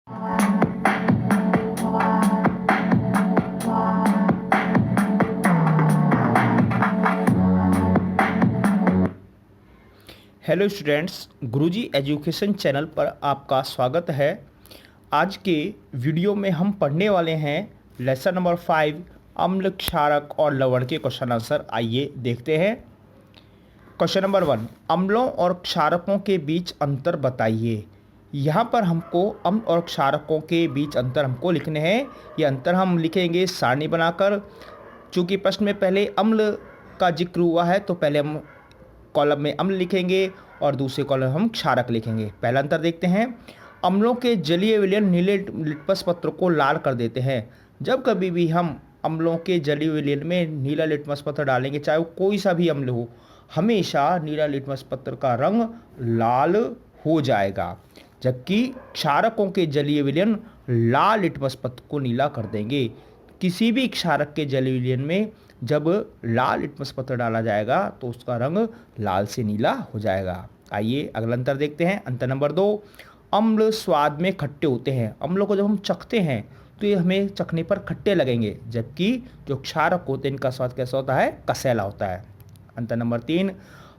Hello students, गुरुजी education channel पर आपका स्वागत है। आज के वीडियो में हम पढ़ने वाले हैं लेसन नंबर 5 अम्ल, क्षारक और लवण के क्वेश्चन आंसर। आइए देखते हैं। क्वेश्चन नंबर 1, अम्लों और क्षारकों के बीच अंतर बताइए। यहाँ पर हमको अम्ल और क्षारकों के बीच अंतर हमको लिखने हैं। ये अंतर हम लिखेंगे सारणी बनाकर। चूँकि प्रश्न में पहले अम्ल का जिक्र हुआ है तो पहले हम कॉलम में अम्ल लिखेंगे और दूसरे कॉलम हम क्षारक लिखेंगे। पहला अंतर देखते हैं। अम्लों के जलीय विलयन नीले लिटमस पत्र को लाल कर देते हैं। जब कभी भी हम अम्लों के जलीय विलयन में नीला लिटमस पत्र डालेंगे, चाहे वो कोई सा भी अम्ल हो, हमेशा नीला लिटमस पत्र का रंग लाल हो जाएगा। जबकि क्षारकों के जलीय विलयन लाल लिटमस पत्र को नीला कर देंगे। किसी भी क्षारक के जलीय विलयन में जब लाल लिटमस पत्र डाला जाएगा तो उसका रंग लाल से नीला हो जाएगा। आइए अगला अंतर देखते हैं। अंतर नंबर 2, अम्ल स्वाद में खट्टे होते हैं। अम्लों को जब हम चखते हैं तो ये हमें चखने पर खट्टे लगेंगे, जबकि जो क्षारक होते हैं इनका स्वाद कैसा होता है? कसैला होता है। अंतर नंबर 3,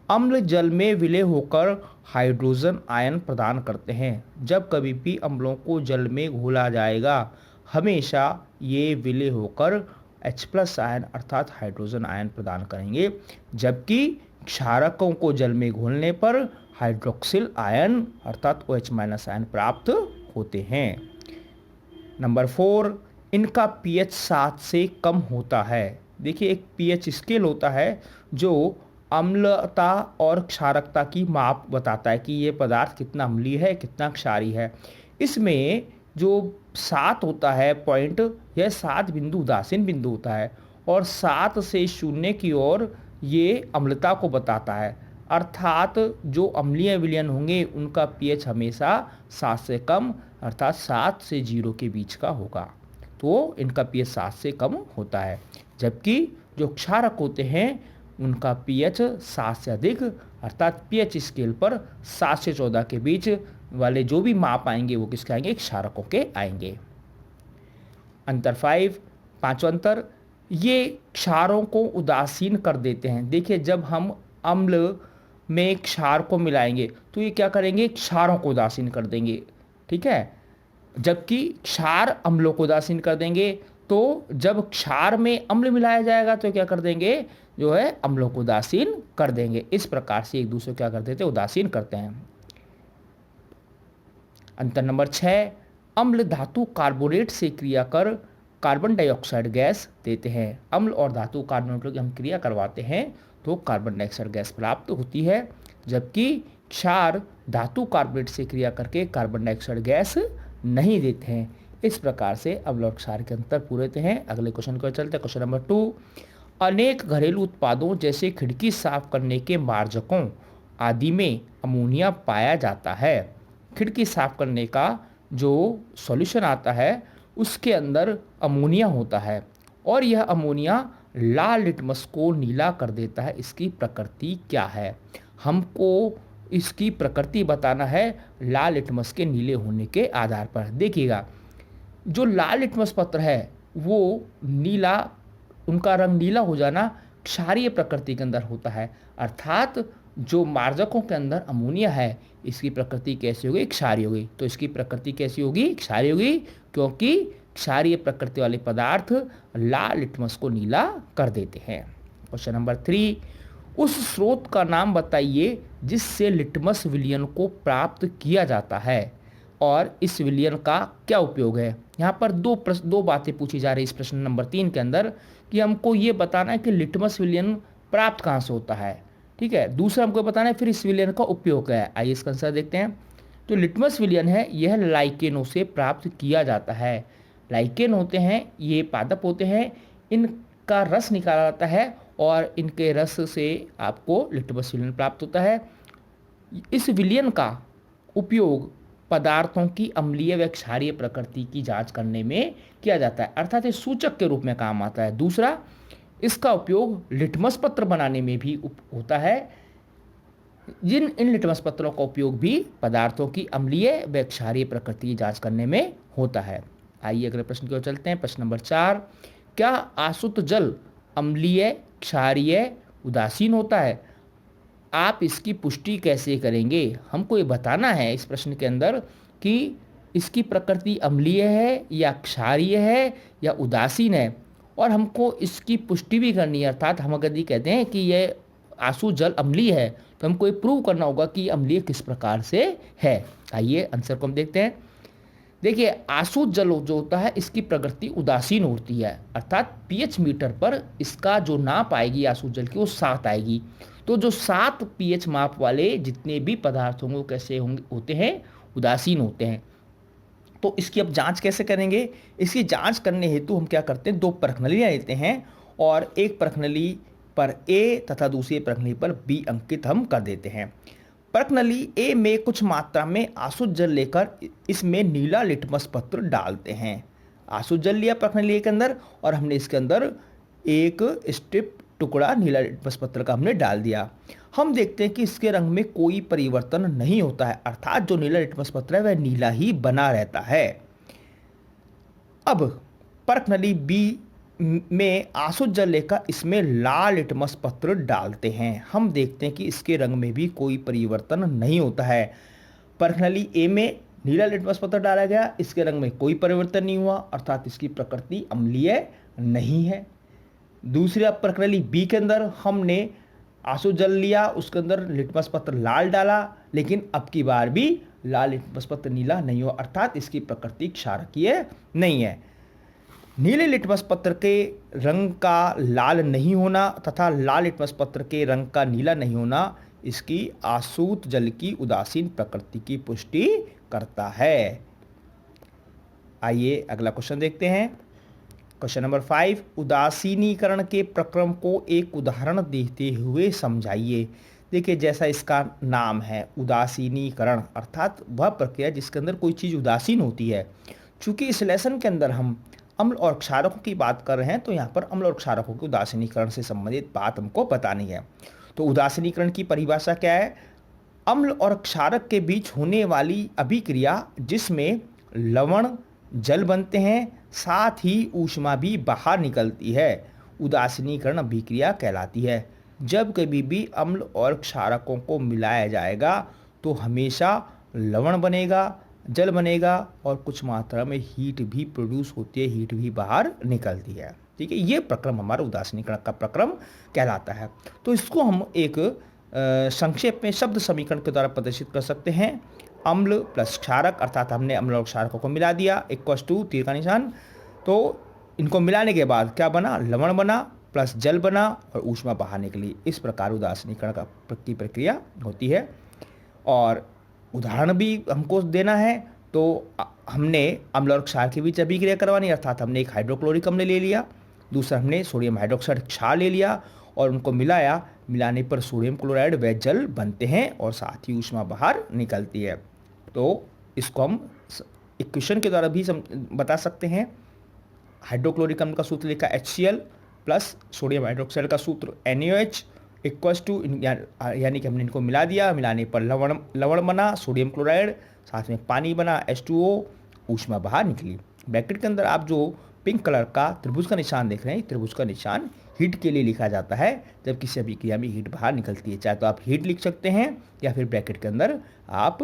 अम्ल जल में विलय होकर हाइड्रोजन आयन प्रदान करते हैं। जब कभी भी अम्लों को जल में घोला जाएगा, हमेशा ये विलय होकर H+ आयन अर्थात हाइड्रोजन आयन प्रदान करेंगे, जबकि क्षारकों को जल में घोलने पर हाइड्रोक्सिल आयन अर्थात OH- आयन प्राप्त होते हैं। नंबर 4, इनका pH 7 से कम होता है। देखिए, एक pH स्केल होता है जो अम्लता और क्षारकता की माप बताता है कि ये पदार्थ कितना अम्लीय है, कितना क्षारीय है। इसमें जो 7 होता है पॉइंट, यह 7 बिंदु उदासीन बिंदु होता है और 7 से 0 की ओर ये अम्लता को बताता है। अर्थात जो अम्लीय विलयन होंगे उनका pH हमेशा 7 से कम अर्थात 7 से 0 के बीच का होगा, तो इनका pH 7 से कम होता है। जबकि जो क्षारक होते हैं उनका pH 7 से अधिक अर्थात pH स्केल पर 7 से 14 के बीच वाले जो भी माप आएंगे वो किसके आएंगे? क्षारकों के आएंगे। अंतर 5, पांचवा अंतर, ये क्षारों को उदासीन कर देते हैं। देखिए, जब हम अम्ल में क्षार को मिलाएंगे तो ये क्या करेंगे? क्षारों को उदासीन कर देंगे, ठीक है। जबकि क्षार अम्लों को उदासीन कर देंगे, तो जब क्षार में अम्ल मिलाया जाएगा तो क्या कर देंगे? जो है अम्लों को उदासीन कर देंगे। इस प्रकार से एक दूसरे को क्या कर देते हैं? उदासीन करते हैं। अंतर नंबर 6, अम्ल धातु कार्बोनेट से क्रिया कर कार्बन डाइऑक्साइड गैस देते हैं। अम्ल और धातु कार्बोनेट की हम क्रिया करवाते हैं तो कार्बन डाइऑक्साइड गैस प्राप्त होती है, जबकि क्षार धातु कार्बोनेट से क्रिया करके कार्बन डाइऑक्साइड गैस नहीं देते हैं। इस प्रकार से अम्ल और क्षार के अंतर पूरे होते हैं। अगले क्वेश्चन को चलते हैं। क्वेश्चन नंबर 2, अनेक घरेलू उत्पादों जैसे खिड़की साफ करने के मार्जकों आदि में अमोनिया पाया जाता है। खिड़की साफ करने का जो सॉल्यूशन आता है उसके अंदर अमोनिया होता है और यह अमोनिया लाल लिटमस को नीला कर देता है। इसकी प्रकृति क्या है? हमको इसकी प्रकृति बताना है लाल लिटमस के नीले होने के आधार पर। देखिएगा, जो लाल लिटमस पत्र है वो नीला, उनका रंग नीला हो जाना क्षारीय प्रकृति के अंदर होता है। अर्थात जो मार्जकों के अंदर अमोनिया है इसकी प्रकृति कैसी होगी? क्षारीय होगी। तो इसकी प्रकृति कैसी होगी? क्षारीय होगी, क्योंकि क्षारीय प्रकृति वाले पदार्थ लाल लिटमस को नीला कर देते हैं। क्वेश्चन नंबर 3, उस स्रोत का नाम बताइए जिससे लिटमस विलयन को प्राप्त किया जाता है और इस विलयन का क्या उपयोग है। यहाँ पर दो बातें पूछी जा रही है इस प्रश्न नंबर 3 के अंदर कि हमको ये बताना है कि लिटमस विलयन प्राप्त कहाँ से होता है, ठीक है। दूसरा हमको बताना है फिर इस विलयन का उपयोग क्या है। आइए इसका आंसर देखते हैं। तो लिटमस विलयन है यह लाइकेनों से प्राप्त किया जाता है। लाइकेन होते हैं, ये पादप होते हैं, इनका रस निकाला जाता है और इनके रस से आपको लिटमस विलयन प्राप्त होता है। इस विलयन का उपयोग पदार्थों की अम्लीय व क्षारीय प्रकृति की जांच करने में किया जाता है, अर्थात ये सूचक के रूप में काम आता है। दूसरा, इसका उपयोग लिटमस पत्र बनाने में भी होता है। जिन इन लिटमस पत्रों का उपयोग भी पदार्थों की अम्लीय व क्षारीय प्रकृति की जांच करने में होता है। आइए अगले प्रश्न की ओर चलते हैं। प्रश्न नंबर 4, क्या आसुत जल अम्लीय, क्षारीय, उदासीन होता है? आप इसकी पुष्टि कैसे करेंगे? हमको ये बताना है इस प्रश्न के अंदर कि इसकी प्रकृति अम्लीय है या क्षारीय है या उदासीन है, और हमको इसकी पुष्टि भी करनी है। अर्थात हम अगर ये कहते हैं कि यह आंसू जल अम्लीय है तो हमको ये प्रूव करना होगा कि ये अम्लीय किस प्रकार से है। आइए आंसर को हम देखते हैं। देखिए, आंसू जल जो होता है इसकी प्रकृति उदासीन होती है, अर्थात पीएच मीटर पर इसका जो नाप आएगी आंसू जल की वो 7 आएगी। तो जो 7 पीएच माप वाले जितने भी पदार्थ होंगे वो कैसे होते हैं? उदासीन होते हैं। तो इसकी अब जांच कैसे करेंगे? इसकी जांच करने हेतु हम क्या करते हैं, 2 परखनलियाँ लेते हैं और एक परखनली पर ए तथा दूसरी परखनली पर बी अंकित हम कर देते हैं। परखनली ए में कुछ मात्रा में आसुत जल लेकर इसमें नीला लिटमस पत्र डालते हैं। आसुत जल लिया परखनली के अंदर और हमने इसके अंदर एक स्ट्रिप टुकड़ा नीला लिटमस पत्र का हमने डाल दिया। हम देखते हैं कि इसके रंग में कोई परिवर्तन नहीं होता है, अर्थात जो नीला लिटमस पत्र है वह नीला ही बना रहता है। अब परखनली बी में आसुत जल लेकर इसमें लाल लिटमस पत्र डालते हैं। हम देखते हैं कि इसके रंग में भी कोई परिवर्तन नहीं होता है। परखनली ए में नीला लिटमस पत्र डाला गया, इसके रंग में कोई परिवर्तन नहीं हुआ, अर्थात इसकी प्रकृति अम्लीय नहीं है। दूसरी परखनली बी के अंदर हमने आंसू जल लिया, उसके अंदर लिटमस पत्र लाल डाला, लेकिन अब की बार भी लाल लिटमस पत्र नीला नहीं हुआ, अर्थात इसकी प्रकृति क्षारकीय नहीं है। नीले लिटमस पत्र के रंग का लाल नहीं होना तथा लाल लिटमस पत्र के रंग का नीला नहीं होना इसकी आसूत जल की उदासीन प्रकृति की पुष्टि करता है। आइए अगला क्वेश्चन देखते हैं। क्वेश्चन नंबर 5, उदासीनीकरण के प्रक्रम को एक उदाहरण देते हुए समझाइए। देखिए, जैसा इसका नाम है उदासीनीकरण, अर्थात वह प्रक्रिया जिसके अंदर कोई चीज़ उदासीन होती है। चूंकि इस लेसन के अंदर हम अम्ल और क्षारकों की बात कर रहे हैं तो यहाँ पर अम्ल और क्षारकों के उदासीनीकरण से संबंधित बात हमको बतानी है। तो उदासीनीकरण की परिभाषा क्या है? अम्ल और क्षारक के बीच होने वाली अभिक्रिया जिसमें लवण जल बनते हैं, साथ ही ऊष्मा भी बाहर निकलती है, उदासीनीकरण अभिक्रिया कहलाती है। जब कभी भी अम्ल और क्षारकों को मिलाया जाएगा तो हमेशा लवण बनेगा, जल बनेगा और कुछ मात्रा में हीट भी प्रोड्यूस होती है, हीट भी बाहर निकलती है। ठीक है, ये प्रक्रम हमारा उदासीनीकरण का प्रक्रम कहलाता है। तो इसको हम एक संक्षेप में शब्द समीकरण के द्वारा प्रदर्शित कर सकते हैं। अम्ल प्लस क्षारक, अर्थात हमने अम्ल और क्षारकों को मिला दिया, इक्वल्स टू तीर का निशान, तो इनको मिलाने के बाद क्या बना? लवण बना प्लस जल बना और ऊष्मा बाहर निकली। इस प्रकार उदासीनीकरण की प्रक्रिया होती है। और उदाहरण भी हमको देना है तो हमने अम्ल और क्षार के बीच अभिक्रिया करवानी, अर्थात हमने एक हाइड्रोक्लोरिक अम्ल ले लिया, दूसरा हमने सोडियम हाइड्रोक्साइड क्षार ले लिया और उनको मिलाया, मिलाने पर सोडियम क्लोराइड व जल बनते हैं और साथ ही ऊष्मा बाहर निकलती है। तो इसको हम इक्वेशन के द्वारा भी बता सकते हैं। हाइड्रोक्लोरिक अम्ल का सूत्र लिखा HCl प्लस सोडियम हाइड्रोक्साइड का सूत्र NaOH इक्वल्स टू, यानी कि हमने इनको मिला दिया, मिलाने पर लवण बना, सोडियम क्लोराइड, साथ में पानी बना H2O, ऊष्मा बाहर निकली। ब्रैकेट के अंदर आप जो पिंक कलर का त्रिभुज का निशान देख रहे हैं, त्रिभुज का निशान हीट के लिए लिखा जाता है जब किसी अभिक्रिया में हीट बाहर निकलती है। चाहे तो आप हीट लिख सकते हैं या फिर ब्रैकेट के अंदर आप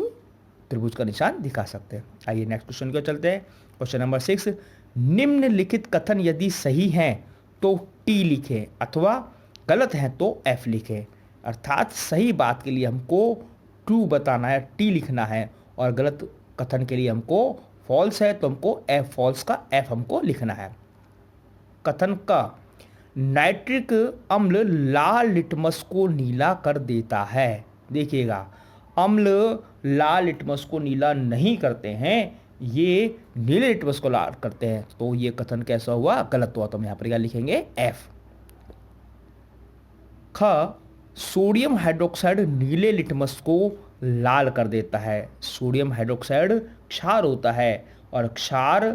त्रिभुज का निशान दिखा सकते हैं। आइए नेक्स्ट क्वेश्चन को चलते हैं। क्वेश्चन नंबर 6, निम्नलिखित कथन यदि सही हैं तो T लिखें अथवा गलत हैं तो F लिखें। अर्थात सही बात के लिए हमको ट्रू बताना है, T लिखना है, और गलत कथन के लिए हमको फॉल्स है तो हमको F फॉल्स का F हमको लिखना है। कथन का, नाइट्रिक अम्ल लाल लिटमस को नीला कर देता है। देखिएगा, अम्ल लाल लिटमस को नीला नहीं करते हैं, ये नीले लिटमस को लाल करते हैं। तो ये कथन कैसा हुआ? गलत हुआ। तो हम यहाँ पर क्या लिखेंगे? F। ख, सोडियम हाइड्रोक्साइड नीले लिटमस को लाल कर देता है। सोडियम हाइड्रोक्साइड क्षार होता है और क्षार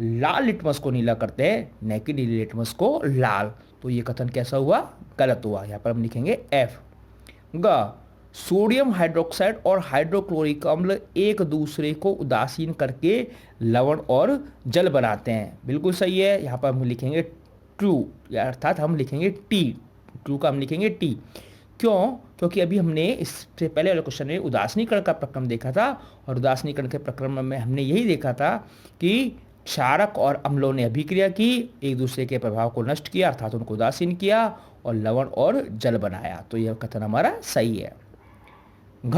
लाल लिटमस को नीला करते हैं, न कि नीले लिटमस को लाल। तो ये कथन कैसा हुआ? गलत हुआ। यहाँ पर हम लिखेंगे F। ग, सोडियम हाइड्रोक्साइड और हाइड्रोक्लोरिक अम्ल एक दूसरे को उदासीन करके लवण और जल बनाते हैं। बिल्कुल सही है। यहाँ पर हम लिखेंगे ट्रू, या अर्थात हम लिखेंगे टी, ट्रू का हम लिखेंगे टी। क्यों? क्योंकि अभी हमने इससे पहले वाले क्वेश्चन में उदासीनीकरण का प्रक्रम देखा था, और उदासीनीकरण के प्रक्रम में हमने यही देखा था कि क्षारक और अम्लों ने अभिक्रिया की, एक दूसरे के प्रभाव को नष्ट किया अर्थात उनको उदासीन किया, और लवण और जल बनाया। तो यह कथन हमारा सही है। घ,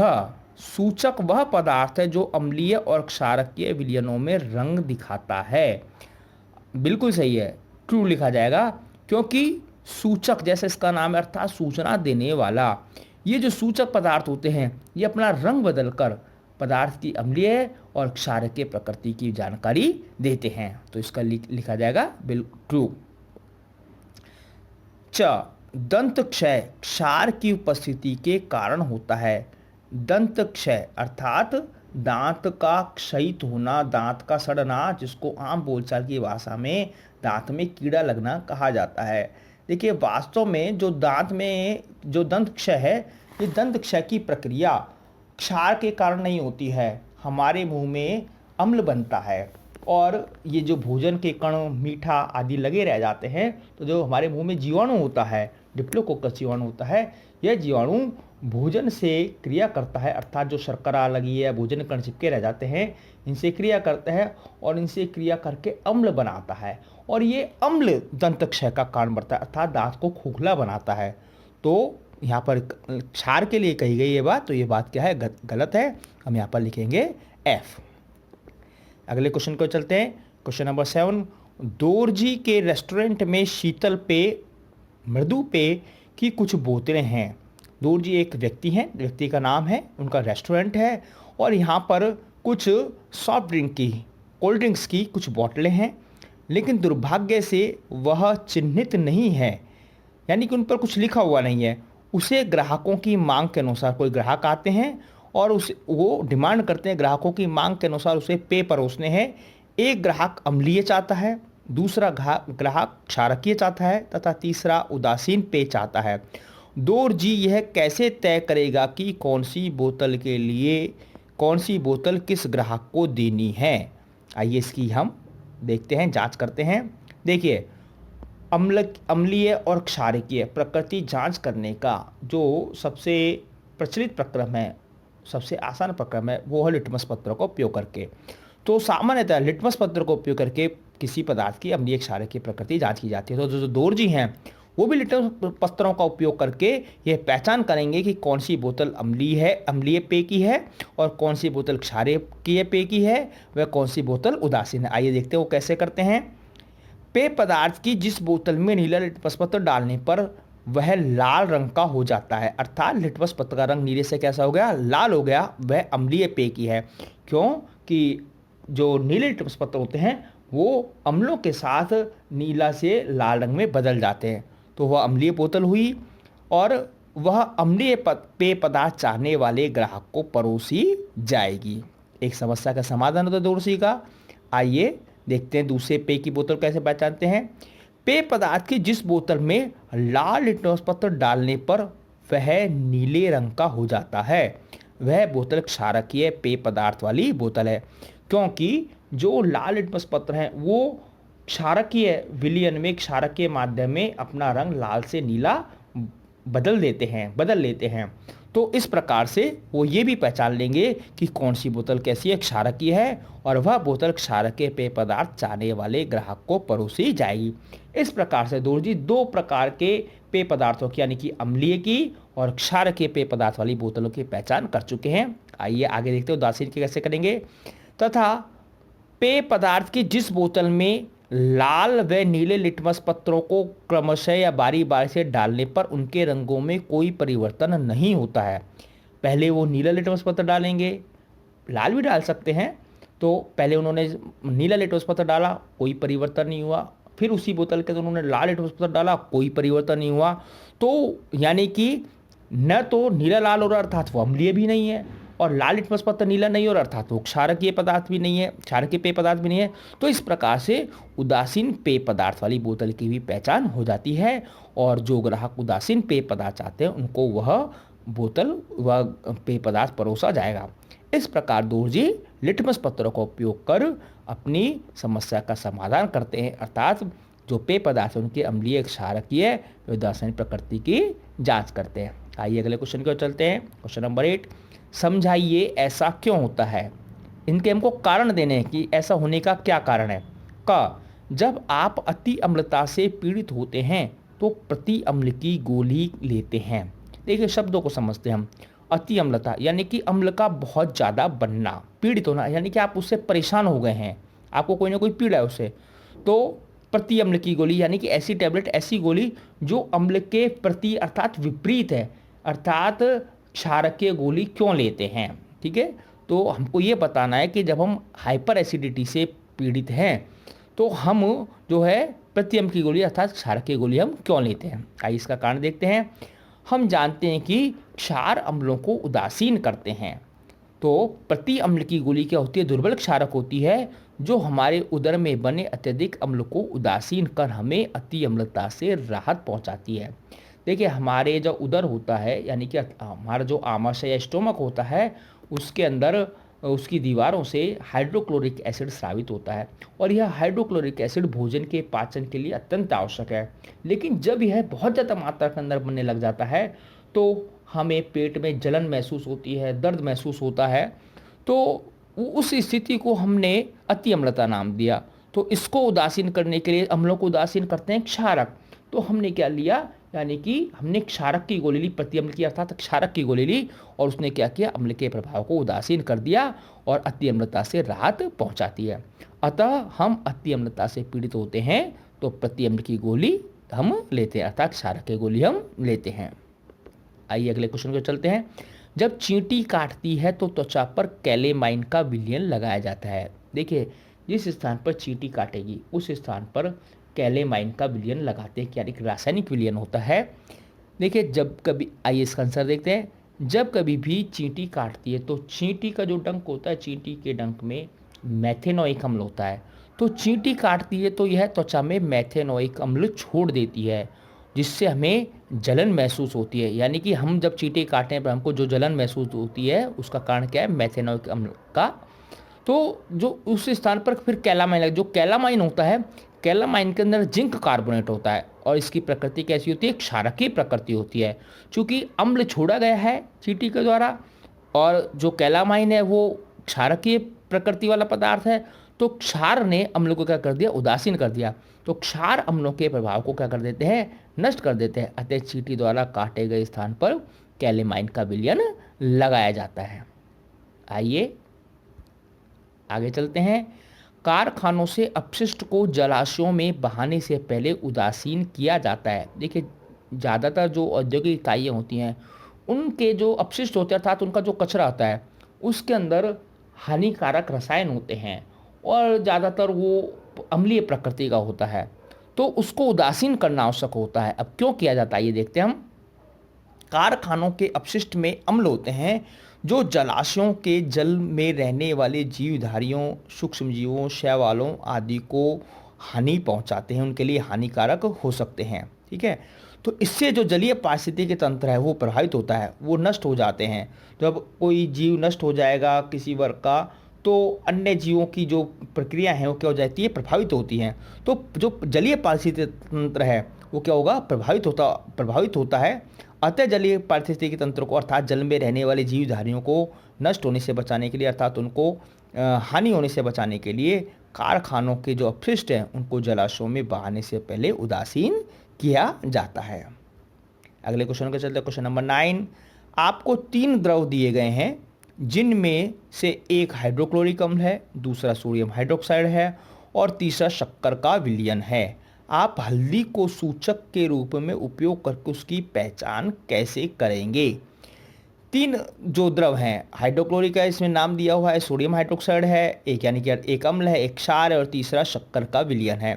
सूचक वह पदार्थ है जो अम्लीय और क्षारकीय विलयनों में रंग दिखाता है। बिल्कुल सही है, ट्रू लिखा जाएगा, क्योंकि सूचक जैसे इसका नाम है अर्थात सूचना देने वाला, ये जो सूचक पदार्थ होते हैं ये अपना रंग बदलकर पदार्थ की अम्लीय और क्षारकीय प्रकृति की जानकारी देते हैं। तो इसका लिखा जाएगा बिल्कुल ट्रू। च, दंत क्षय क्षार की उपस्थिति के कारण होता है। दंत क्षय अर्थात दांत का क्षयित होना, दांत का सड़ना, जिसको आम बोलचाल की भाषा में दांत में कीड़ा लगना कहा जाता है। देखिए, वास्तव में जो दांत में जो दंत क्षय है, ये दंत क्षय की प्रक्रिया क्षार के कारण नहीं होती है। हमारे मुंह में अम्ल बनता है और ये जो भोजन के कण मीठा आदि लगे रह जाते हैं, तो जो हमारे मुंह में जीवाणु होता है, डिप्लोकोकस जीवाणु होता है, यह जीवाणु भोजन से क्रिया करता है, अर्थात जो शर्करा लगी है, भोजन कण चिपके रह जाते हैं, इनसे क्रिया करता है और इनसे क्रिया करके अम्ल बनाता है, और ये अम्ल दंत क्षय का कारण बनता है, अर्थात दांत को खोखला बनाता है। तो यहाँ पर क्षार के लिए कही गई ये बात, तो ये बात क्या है? गलत है। हम यहाँ पर लिखेंगे एफ। अगले क्वेश्चन को चलते हैं। क्वेश्चन नंबर 7, दोरजी के रेस्टोरेंट में शीतल पेय, मृदु पेय की कुछ बोतलें हैं। दोरजी एक व्यक्ति हैं, व्यक्ति का नाम है, उनका रेस्टोरेंट है, और यहाँ पर कुछ सॉफ्ट ड्रिंक की, कोल्ड ड्रिंक्स की कुछ बोतलें हैं, लेकिन दुर्भाग्य से वह चिन्हित नहीं है, यानी कि उन पर कुछ लिखा हुआ नहीं है। उसे ग्राहकों की मांग के अनुसार, कोई ग्राहक आते हैं और वो डिमांड करते हैं, ग्राहकों की मांग के अनुसार उसे पेय परोसने हैं। एक ग्राहक अम्लीय चाहता है, दूसरा ग्राहक क्षारकीय चाहता है, तथा तीसरा उदासीन पेय चाहता है। दोरजी यह कैसे तय करेगा कि कौन सी बोतल के लिए कौन सी बोतल किस ग्राहक को देनी है? आइए इसकी हम देखते हैं, जांच करते हैं। देखिए, अम्लीय और क्षारकीय प्रकृति जांच करने का जो सबसे प्रचलित प्रक्रम है, सबसे आसान प्रक्रम है, वो है लिटमस पत्र का उपयोग करके। तो सामान्यतः लिटमस पत्र का उपयोग करके किसी पदार्थ की अम्लीय क्षारकीय प्रकृति जांच की जाती है। तो जो दोरजी हैं वो भी लिटमस पत्रों का उपयोग करके यह पहचान करेंगे कि कौन सी बोतल अम्लीय पेय की है, और कौन सी बोतल क्षारकीय पेय की है, वह कौन सी बोतल उदासीन है। आइए देखते हैं वो कैसे करते हैं। पेय पदार्थ की जिस बोतल में नीला लिटमस पत्र डालने पर वह लाल रंग का हो जाता है, अर्थात लिटमस पत्र का रंग नीले से कैसा हो गया? लाल हो गया, वह अम्लीय पेय की है। क्यों? कि जो नीले लिटमस पत्र होते हैं वो अम्लों के साथ नीला से लाल रंग में बदल जाते हैं, तो वह अम्लीय बोतल हुई, और वह अम्लीय पेय पदार्थ चाहने वाले ग्राहक को परोसी जाएगी। एक समस्या का समाधान होता है दोरजी का। आइए देखते हैं दूसरे पेय की बोतल कैसे पहचानते हैं। पेय पदार्थ की जिस बोतल में लाल लिटमस पत्र डालने पर वह नीले रंग का हो जाता है, वह बोतल क्षारकीय पेय पदार्थ वाली बोतल है, क्योंकि जो लाल लिटमस पत्र हैं वो क्षारकीय विलयन में, क्षारकीय माध्यम में अपना रंग लाल से नीला बदल लेते हैं। तो इस प्रकार से वो ये भी पहचान लेंगे कि कौन सी बोतल कैसी है, क्षारकीय है, और वह बोतल क्षारकीय पेय पदार्थ चाहने वाले ग्राहक को परोसी जाएगी। इस प्रकार से दोरजी दो प्रकार के पेय पदार्थों की, यानी कि अम्लीय की और क्षारकीय पेय पदार्थ वाली बोतलों की पहचान कर चुके हैं। आइए आगे देखते हैं उदासीन की कैसे करेंगे। तथा पेय पदार्थ की जिस बोतल में लाल व नीले लिटमस पत्रों को क्रमशः या बारी बारी से डालने पर उनके रंगों में कोई परिवर्तन नहीं होता है। पहले वो नीला लिटमस पत्र डालेंगे, लाल भी डाल सकते हैं, तो पहले उन्होंने नीला लिटमस पत्र डाला, कोई परिवर्तन नहीं हुआ, फिर उसी बोतल के तो उन्होंने लाल लिटमस पत्र डाला, कोई परिवर्तन नहीं हुआ। तो यानी कि न तो नीला लाल हो रहा अर्थात वो अम्लीय भी नहीं है, और लाल लिटमस पत्र नीला नहीं हो रहा अर्थात वो क्षारकीय पदार्थ भी नहीं है, क्षारकीय पेय पदार्थ भी नहीं है। तो इस प्रकार से उदासीन पेय पदार्थ वाली बोतल की भी पहचान हो जाती है, और जो ग्राहक उदासीन पेय पदार्थ चाहते हैं उनको वह बोतल व पेय पदार्थ परोसा जाएगा। इस प्रकार दोरजी लिटमस पत्रों का उपयोग कर अपनी समस्या का समाधान करते हैं, अर्थात जो पेय पदार्थ है उनकी अम्लीय, क्षारकीय व रासायनिक प्रकृति की जांच करते हैं। आइए अगले क्वेश्चन की ओर चलते हैं। क्वेश्चन नंबर 8, समझाइए ऐसा क्यों होता है। इनके हमको कारण देने हैं कि ऐसा होने का क्या कारण है। क, जब आप अति अम्लता से पीड़ित होते हैं तो प्रति अम्ल की गोली लेते हैं। देखिए शब्दों को समझते हैं हम। अति अम्लता यानी कि अम्ल का बहुत ज़्यादा बनना, पीड़ित होना यानी कि आप उससे परेशान हो गए हैं, आपको कोई ना कोई पीड़ा है उससे, तो प्रति अम्ल की गोली यानी कि ऐसी टैबलेट, ऐसी गोली जो अम्ल के प्रति अर्थात विपरीत है, अर्थात क्षारकीय गोली क्यों लेते हैं। ठीक है, तो हमको ये बताना है कि जब हम हाइपर एसिडिटी से पीड़ित हैं तो हम जो है प्रति अम्ल की गोली अर्थात क्षारकीय गोली हम क्यों लेते हैं। आइए इसका कारण देखते हैं। हम जानते हैं कि क्षार अम्लों को उदासीन करते हैं। तो प्रति अम्ल की गोली क्या होती है, दुर्बल क्षारक होती है जो हमारे उदर में बने अत्यधिक अम्ल को उदासीन कर हमें अति अम्लता से राहत पहुंचाती है। देखिए हमारे जो उदर होता है यानी कि हमारा जो आमाशय या स्टोमक होता है उसके अंदर उसकी दीवारों से हाइड्रोक्लोरिक एसिड स्रावित होता है और यह हाइड्रोक्लोरिक एसिड भोजन के पाचन के लिए अत्यंत आवश्यक है। लेकिन जब यह बहुत ज़्यादा मात्रा के अंदर बनने लग जाता है तो हमें पेट में जलन महसूस होती है, दर्द महसूस होता है, तो उस स्थिति को हमने अति अम्लता नाम दिया। तो इसको उदासीन करने के लिए अम्लों को उदासीन करते हैं क्षारक। तो हमने क्या लिया, यानी कि हमने क्षारक की गोली ली, प्रति अम्ल की अर्थात क्षारक की गोली ली और उसने क्या किया, अम्ल के प्रभाव को उदासीन कर दिया और अति अम्लता से राहत पहुंचाती है। अतः हम अति अम्लता से पीड़ित होते हैं तो प्रति अम्ल की गोली हम लेते हैं अर्थात क्षारक की गोली हम लेते हैं। आइए अगले क्वेश्चन को चलते हैं। जब चींटी काटती है तो त्वचा पर कैलेमाइन का विलयन लगाया जाता है। देखिए जिस स्थान पर चींटी काटेगी उस स्थान पर कैलेमाइन का विलयन लगाते हैं, यानी कि रासायनिक विलयन होता है। देखिए जब कभी, आइए इसका आंसर देखते हैं। जब कभी भी चींटी काटती है तो चींटी का जो डंक होता है, चींटी के डंक में मैथेनोइक अम्ल होता है। तो चींटी काटती है तो यह त्वचा में मैथेनोइक अम्ल छोड़ देती है जिससे हमें जलन महसूस होती है। यानी कि हम जब चींटी काटने पर हमको जो जलन महसूस होती है उसका कारण क्या है, मैथेनोइक अम्ल का। तो जो उस स्थान पर फिर कैलामाइन, जो कैलामाइन होता है, कैलामाइन के अंदर जिंक कार्बोनेट होता है और इसकी प्रकृति कैसी होती है, क्षारकीय प्रकृति होती है। चूँकि अम्ल छोड़ा गया है चींटी के द्वारा और जो कैलामाइन है वो क्षारकीय प्रकृति वाला पदार्थ है, तो क्षार ने अम्ल को क्या कर दिया, उदासीन कर दिया। तो क्षार अम्लों के प्रभाव को क्या कर देते हैं, नष्ट कर देते हैं। अतः चींटी द्वारा काटे गए स्थान पर कैलेमाइन का विलयन लगाया जाता है। आइए आगे चलते हैं। कारखानों से अपशिष्ट को जलाशयों में बहाने से पहले उदासीन किया जाता है। देखिए ज़्यादातर जो औद्योगिक इकाइयाँ होती हैं उनके जो अपशिष्ट होते हैं अर्थात उनका जो कचरा होता है उसके अंदर हानिकारक रसायन होते हैं और ज़्यादातर वो अम्लीय प्रकृति का होता है, तो उसको उदासीन करना आवश्यक होता है। अब क्यों किया जाता है ये देखते हैं हम। कारखानों के अपशिष्ट में अम्ल होते हैं जो जलाशयों के जल में रहने वाले जीवधारियों, सूक्ष्मजीवों, शैवालों आदि को हानि पहुंचाते हैं, उनके लिए हानिकारक हो सकते हैं। ठीक है, तो इससे जो जलीय पारिस्थितिकी तंत्र है वो प्रभावित होता है, वो नष्ट हो जाते हैं। जब कोई जीव नष्ट हो जाएगा किसी वर्ग का तो अन्य जीवों की जो प्रक्रिया है वो क्या हो जाती है, प्रभावित होती हैं। तो जो जलीय पारिस्थितिकी तंत्र है वो क्या होगा, प्रभावित होता है। अतः जलीय पारिस्थितिकी तंत्र को अर्थात जल में रहने वाले जीवधारियों को नष्ट होने से बचाने के लिए अर्थात उनको हानि होने से बचाने के लिए कारखानों के जो अपशिष्ट हैं उनको जलाशयों में बहाने से पहले उदासीन किया जाता है। अगले क्वेश्चन को चलते हैं। Question number 9। आपको 3 द्रव दिए गए हैं जिनमें से एक हाइड्रोक्लोरिक अम्ल है, दूसरा सोडियम हाइड्रोक्साइड है और तीसरा शक्कर का विलयन है। आप हल्दी को सूचक के रूप में उपयोग करके उसकी पहचान कैसे करेंगे। 3 जो द्रव हैं, हाइड्रोक्लोरिक है, इसमें नाम दिया हुआ है, सोडियम हाइड्रोक्साइड है, एक यानी कि एक अम्ल है, एक क्षार है और तीसरा शक्कर का विलयन है।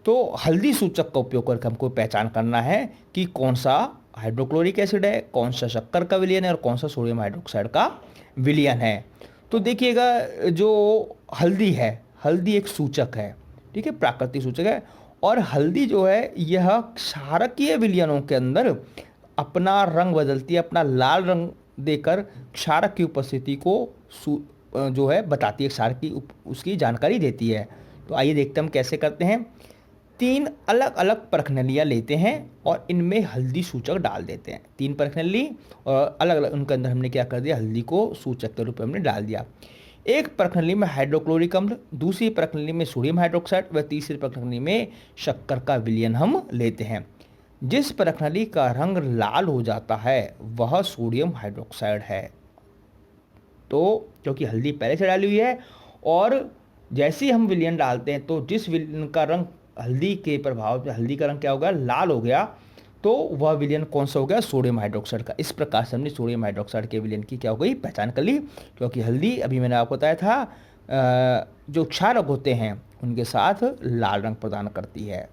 तो हल्दी सूचक का उपयोग करके हमको पहचान करना है कि कौन सा हाइड्रोक्लोरिक एसिड है, कौन सा शक्कर का विलयन है और कौन सा सोडियम हाइड्रोक्साइड का विलयन है। तो देखिएगा जो हल्दी है, हल्दी एक सूचक है, ठीक है, प्राकृतिक सूचक है और हल्दी जो है यह क्षारकीय विलयनों के अंदर अपना रंग बदलती है, अपना लाल रंग देकर क्षारक की उपस्थिति को जो है बताती है, क्षारक की उसकी जानकारी देती है। तो आइए देखते हैं हम कैसे करते हैं। 3 अलग अलग परखनलियाँ लेते हैं और इनमें हल्दी सूचक डाल देते हैं। 3 परखनली और अलग अलग उनके अंदर हमने क्या कर दिया, हल्दी को सूचक के रूप में हमने डाल दिया। एक परखनली में हाइड्रोक्लोरिक अम्ल, दूसरी परखनली में सोडियम हाइड्रोक्साइड व तीसरी परखनली में शक्कर का विलयन हम लेते हैं। जिस परखनली का रंग लाल हो जाता है वह सोडियम हाइड्रोक्साइड है। तो क्योंकि हल्दी पहले से डाली हुई है और जैसे ही हम विलयन डालते हैं तो जिस विलयन का रंग हल्दी के प्रभाव से हल्दी का रंग क्या हो गया, लाल हो गया, तो वह विलयन कौन सा हो गया, सोडियम हाइड्रोक्साइड का। इस प्रकार से हमने सोडियम हाइड्रोक्साइड के विलयन की क्या हो गई, पहचान कर ली। क्योंकि हल्दी अभी मैंने आपको बताया था जो क्षारक होते हैं उनके साथ लाल रंग प्रदान करती है,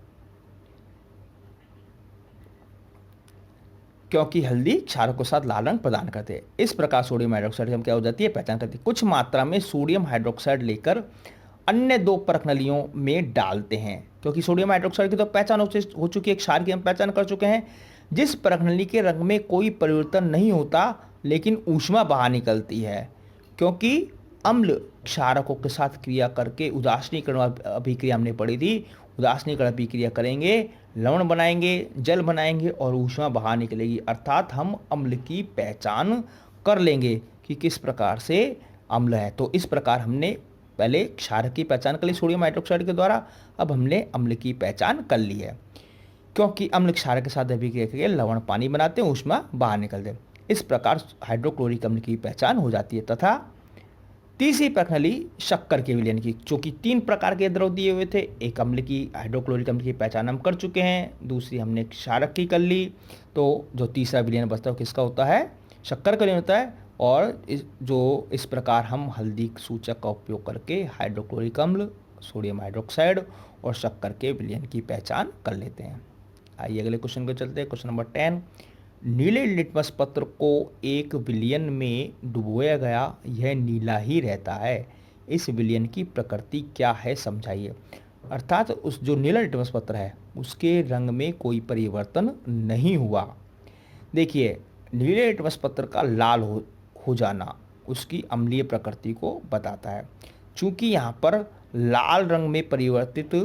क्योंकि हल्दी क्षारक के साथ लाल रंग प्रदान करते हैं। इस प्रकार सोडियम हाइड्रोक्साइड हम क्या हो जाती है, पहचान करती है। कुछ मात्रा में सोडियम हाइड्रोक्साइड लेकर अन्य 2 परखनलियों में डालते हैं, क्योंकि सोडियम हाइड्रोक्साइड की तो पहचान हो चुकी है, क्षार की हम पहचान कर चुके हैं। जिस परखनली के रंग में कोई परिवर्तन नहीं होता लेकिन ऊष्मा बाहर निकलती है, क्योंकि अम्ल क्षारकों के साथ क्रिया करके उदासीनीकरण अभिक्रिया हमने पढ़ी थी, उदासीनीकरण अभिक्रिया करेंगे, लवण बनाएंगे, जल बनाएंगे और ऊष्मा बाहर निकलेगी, अर्थात हम अम्ल की पहचान कर लेंगे कि किस प्रकार से अम्ल है। तो इस प्रकार हमने पहले क्षारक की पहचान कर ली सोडियम हाइड्रोक्साइड के द्वारा, अब हमने अम्ल की पहचान कर ली है। क्योंकि अम्ल क्षारक के साथ अभिक्रिया करके लवण पानी बनाते हैं, ऊष्मा बाहर निकलते हैं। इस प्रकार हाइड्रोक्लोरिक अम्ल की पहचान हो जाती है। तथा तीसरी प्रखनली शक्कर के विलयन की, जो कि 3 प्रकार के द्रव दिए हुए थे। एक अम्ल की, हाइड्रोक्लोरिक अम्ल की पहचान हम कर चुके हैं, दूसरी हमने क्षारक की कर ली। तो जो तीसरा विलयन बचता है किसका होता है, शक्कर का विलयन होता है। और इस प्रकार हम हल्दी सूचक का उपयोग करके हाइड्रोक्लोरिक अम्ल, सोडियम हाइड्रोक्साइड और शक्कर के विलयन की पहचान कर लेते हैं। आइए अगले क्वेश्चन को चलते हैं। क्वेश्चन नंबर 10, नीले लिटमस पत्र को एक विलयन में डुबोया गया, यह नीला ही रहता है, इस विलयन की प्रकृति क्या है समझाइए। अर्थात उस जो नीला लिटमस पत्र है उसके रंग में कोई परिवर्तन नहीं हुआ। देखिए, नीले लिटमस पत्र का लाल हो जाना उसकी अम्लीय प्रकृति को बताता है। चूंकि यहाँ पर लाल रंग में परिवर्तित,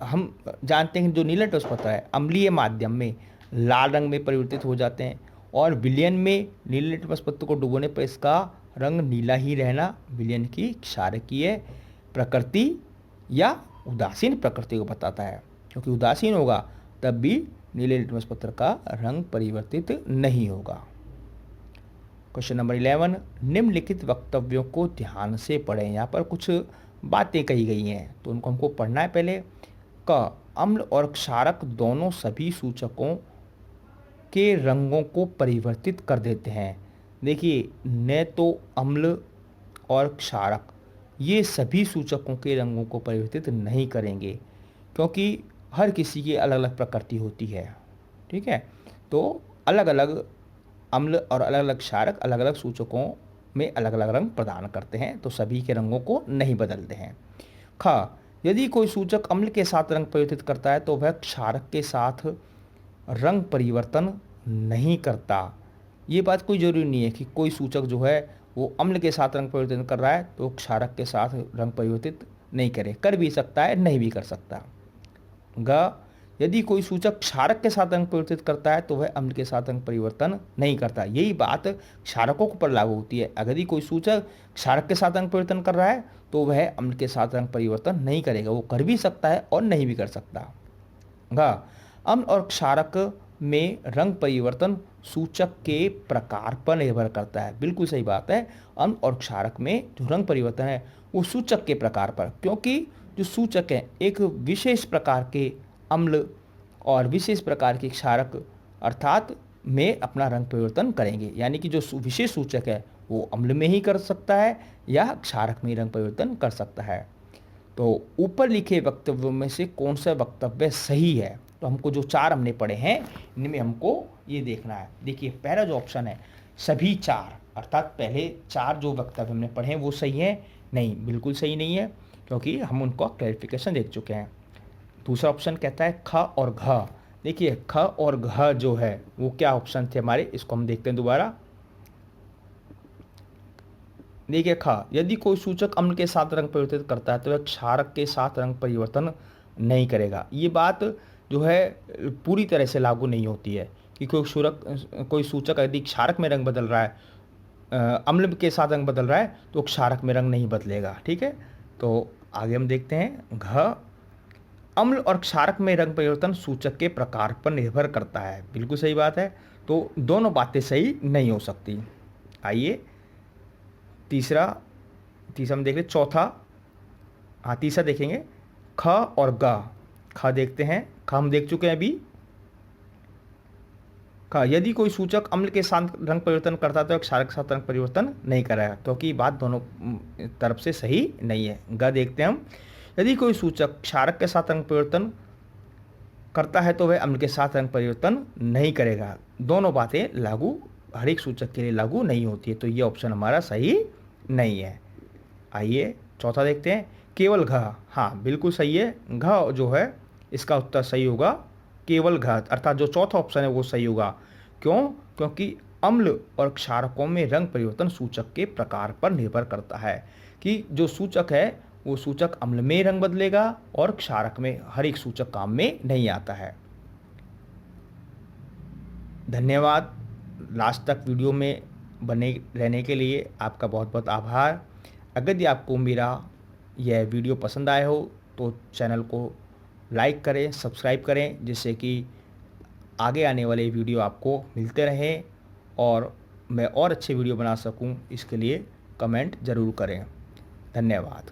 हम जानते हैं कि जो नीला लिटमस पत्र है अम्लीय माध्यम में लाल रंग में परिवर्तित हो जाते हैं, और विलयन में नीले लिटमस पत्र को डुबोने पर इसका रंग नीला ही रहना विलयन की क्षारकीय प्रकृति या उदासीन प्रकृति को बताता है। क्योंकि उदासीन होगा तब भी नीले लिटमस पत्र का रंग परिवर्तित नहीं होगा। क्वेश्चन नंबर 11, निम्नलिखित वक्तव्यों को ध्यान से पढ़ें। यहाँ पर कुछ बातें कही गई हैं तो उनको हमको पढ़ना है। पहले क, अम्ल और क्षारक दोनों सभी सूचकों के रंगों को परिवर्तित कर देते हैं। देखिए, न तो अम्ल और क्षारक ये सभी सूचकों के रंगों को परिवर्तित नहीं करेंगे, क्योंकि हर किसी की अलग अलग प्रकृति होती है। ठीक है, तो अलग अलग अम्ल और अलग अलग क्षारक अलग अलग सूचकों में अलग अलग रंग प्रदान करते हैं, तो सभी के रंगों को नहीं बदलते हैं। ख, यदि कोई सूचक अम्ल के साथ रंग परिवर्तित करता है तो वह क्षारक के साथ रंग परिवर्तन नहीं करता। ये बात कोई ज़रूरी नहीं है कि कोई सूचक जो है वो अम्ल के साथ रंग परिवर्तन कर रहा है तो क्षारक के साथ रंग परिवर्तित नहीं करे, कर भी सकता है, नहीं भी कर सकता। ग, यदि कोई सूचक क्षारक के साथ रंग परिवर्तित करता है तो वह अम्ल के साथ रंग परिवर्तन नहीं करता। यही बात क्षारकों पर लागू होती है। अगर यदि कोई सूचक क्षारक के साथ रंग परिवर्तन कर रहा है तो वह अम्ल के साथ रंग परिवर्तन नहीं करेगा, वो कर भी सकता है और नहीं भी कर सकता। ग, अम्ल और क्षारक में रंग परिवर्तन सूचक के प्रकार पर निर्भर करता है। बिल्कुल सही बात है, अम्ल और क्षारक में जो रंग परिवर्तन है वो सूचक के प्रकार पर, क्योंकि जो सूचक है एक विशेष प्रकार के अम्ल और विशेष प्रकार के क्षारक अर्थात में अपना रंग परिवर्तन करेंगे। यानी कि जो विशेष सूचक है वो अम्ल में ही कर सकता है या क्षारक में ही रंग परिवर्तन कर सकता है। तो ऊपर लिखे वक्तव्यों में से कौन सा वक्तव्य सही है, तो हमको जो 4 हमने पढ़े हैं इनमें हमको ये देखना है। देखिए, पहला जो ऑप्शन है सभी 4, अर्थात पहले 4 जो वक्तव्य हमने पढ़े हैं वो सही है, नहीं, बिल्कुल सही नहीं है, क्योंकि हम उनको क्लैरिफिकेशन देख चुके हैं। दूसरा ऑप्शन कहता है ख और घ देखिए ख और घ जो है वो क्या ऑप्शन थे हमारे, इसको हम देखते हैं दोबारा। देखिए ख, यदि कोई सूचक अम्ल के साथ रंग परिवर्तित करता है तो वह क्षारक के साथ रंग परिवर्तन नहीं करेगा। ये बात जो है पूरी तरह से लागू नहीं होती है कि कोई सूचक यदि क्षारक में रंग बदल रहा है, अम्ल के साथ रंग बदल रहा है तो क्षारक में रंग नहीं बदलेगा। ठीक है, तो आगे हम देखते हैं घ, अम्ल और क्षारक में रंग परिवर्तन सूचक के प्रकार पर निर्भर करता है। बिल्कुल सही बात है, तो दोनों बातें सही नहीं हो सकती। आइए तीसरा तीसरा हम देख रहे चौथा, हाँ तीसरा देखेंगे ख और ग। ख देखते हैं, ख हम देख चुके हैं अभी। ख, यदि कोई सूचक अम्ल के साथ रंग परिवर्तन करता है तो क्षारक के साथ रंग परिवर्तन नहीं करेगा, क्योंकि बात दोनों तरफ से सही नहीं है। ग देखते हैं हम, यदि कोई सूचक क्षारक के साथ रंग परिवर्तन करता है तो वह अम्ल के साथ रंग परिवर्तन नहीं करेगा। दोनों बातें लागू हर एक सूचक के लिए लागू नहीं होती है, तो ये ऑप्शन हमारा सही नहीं है। आइए चौथा देखते हैं, केवल घ। हाँ बिल्कुल सही है, घ जो है इसका उत्तर सही होगा केवल घ, अर्थात जो चौथा ऑप्शन है वो सही होगा। क्यों? क्योंकि अम्ल और क्षारकों में रंग परिवर्तन सूचक के प्रकार पर निर्भर करता है कि जो सूचक है वो सूचक अम्ल में रंग बदलेगा और क्षारक में हर एक सूचक काम में नहीं आता है। धन्यवाद, लास्ट तक वीडियो में बने रहने के लिए आपका बहुत बहुत आभार। अगर यदि आपको मेरा यह वीडियो पसंद आया हो तो चैनल को लाइक करें, सब्सक्राइब करें, जिससे कि आगे आने वाले वीडियो आपको मिलते रहें और मैं और अच्छे वीडियो बना सकूं। इसके लिए कमेंट ज़रूर करें। धन्यवाद।